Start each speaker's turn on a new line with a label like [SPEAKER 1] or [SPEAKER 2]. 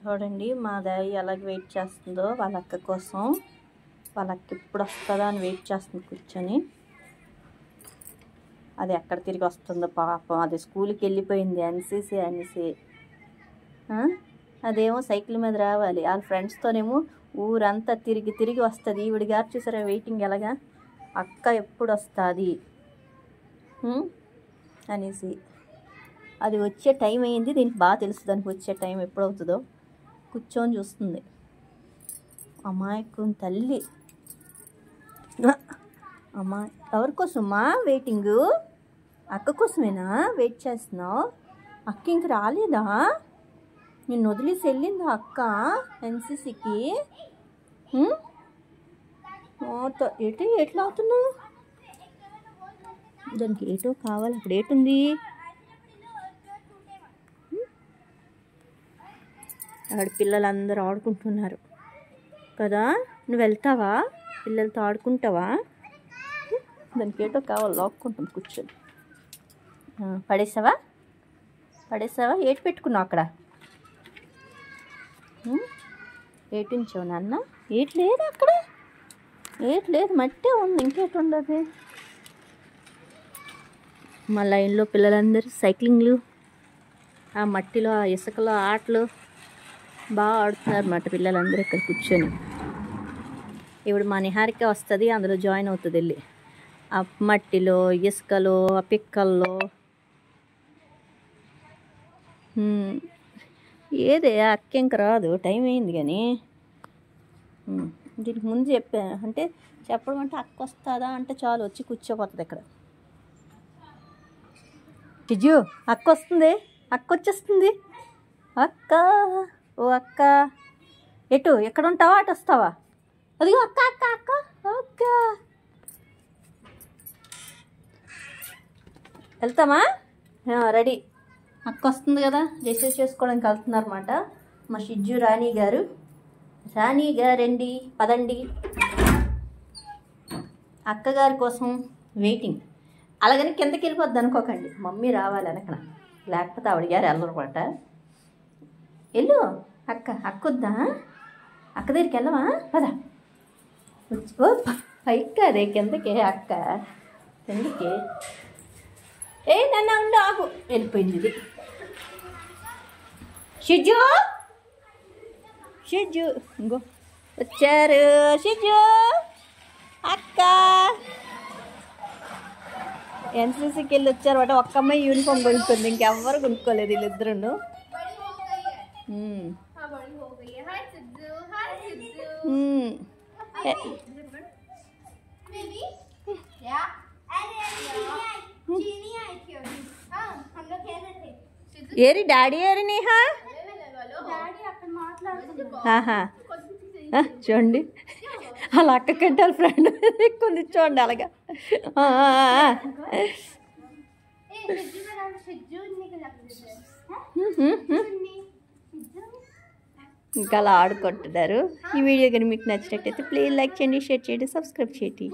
[SPEAKER 1] చూడండి మా దాయి ఎలాగ వెయిట్ చేస్తుందో వాళ్ళ అక్క కోసం. వాళ్ళ అక్క ఎప్పుడు వస్తుందా అని వెయిట్ చేస్తుంది కూర్చొని. అది ఎక్కడ తిరిగి వస్తుందో పాపం. అది స్కూల్కి వెళ్ళిపోయింది ఎన్సీసీ అనేసి. అదేమో సైకిల్ మీద రావాలి. వాళ్ళ ఫ్రెండ్స్తోనేమో ఊరంతా తిరిగి తిరిగి వస్తుంది. ఈవిడ గారు చూసారా వెయిటింగ్ ఎలాగా, అక్క ఎప్పుడు వస్తుంది అనేసి. అది వచ్చే టైం అయింది. దీనికి బాగా తెలుసు దానికి వచ్చే టైం ఎప్పుడవుతుందో. కూర్చొని చూస్తుంది. అమాయకం తల్లి. అమ్మా ఎవరి కోసమా వెయిటింగు? అక్క కోసమేనా వెయిట్ చేస్తున్నావు? అక్క ఇంక రాలేదా? నిన్ను వదిలేసి వెళ్ళిందా అక్క ఎన్సీసీకి? ఏటో ఎట్లా అవుతున్నావు? దానికి ఏటో కావాలి. అక్కడ ఏటుంది? అక్కడ పిల్లలందరూ ఆడుకుంటున్నారు కదా. నువ్వు వెళ్తావా? పిల్లలతో ఆడుకుంటావా? దానికి ఏటో కావాలి. లాక్కుంటుంది కూర్చొని. పడేసావా? ఏటు పెట్టుకున్నావు అక్కడ? ఏటుంచావు నాన్న? ఏటు లేదు అక్కడ. ఏటు లేదు, మట్టే ఉంది. ఇంకేటు ఉండదు. మా లైన్లో పిల్లలందరూ సైక్లింగ్లు, ఆ మట్టిలో ఆ ఇసుకలో ఆటలు బాగా ఆడుతున్నారు అన్నమాట పిల్లలందరూ ఇక్కడ కూర్చొని. ఇప్పుడు మా నిహారిక వస్తుంది, అందులో జాయిన్ అవుతుంది వెళ్ళి. ఆ మట్టిలో, ఇసుకలో, ఆ పిక్కల్లో. ఏదే అక్క ఇంక రాదు, టైం అయింది. కానీ దీనికి ముందు అంటే చెప్పడం అంటే అక్క వస్తుందా అంటే చాలు వచ్చి కూర్చోపోతుంది ఇక్కడ. చిజ్జు అక్క వస్తుంది, అక్క వచ్చేస్తుంది. అక్క, ఓ అక్క, ఎటు ఎక్కడ ఉంటావా? అటు వస్తావా? అదిగో అక్క అక్క అక్క అక్క. వెళ్తామా? రెడీ. అక్క వస్తుంది కదా, రిసీవ్ చేసుకోవడానికి వెళ్తున్నారు అన్నమాట మా షిజ్జు రాణి గారు. రాణి గారండి, పదండి. అక్కగారి కోసం వెయిటింగ్. అలాగని కిందకి వెళ్ళిపోద్ది అనుకోకండి, మమ్మీ రావాలి వెనకన, లేకపోతే ఆవిడ గారు వెళ్ళరమాట. వెళ్ళు అక్క వద్దా? అక్క దగ్గరికి వెళ్ళవా? పదా. ఓ పైకి అదే కిందకి అక్క కిందకి. నన్ను ఉండు, ఆగు. వెళ్ళిపోయింది ఇది. షిజ్జు ఇంకో వచ్చారు. షిజ్జు అక్క ఎన్సీసీకి వెళ్ళి వచ్చారు అన్నమాట. ఒక్క అమ్మాయి యూనిఫామ్ కొనుక్కుంది, ఇంకెవ్వరు కొనుక్కోలేదు వీళ్ళిద్దరు. ఏరి డాడీ ఏరి నేహా? చూడండి అలా అక్క కంటారు ఫ్రెండ్ ఎక్కువ చూడండి అలాగా. ఇంకా అలా ఆడుకుంటున్నారు. ఈ వీడియో కానీ మీకు నచ్చినట్టయితే ప్లీజ్ లైక్ చేయండి, షేర్ చేయండి, సబ్స్క్రైబ్ చేయండి.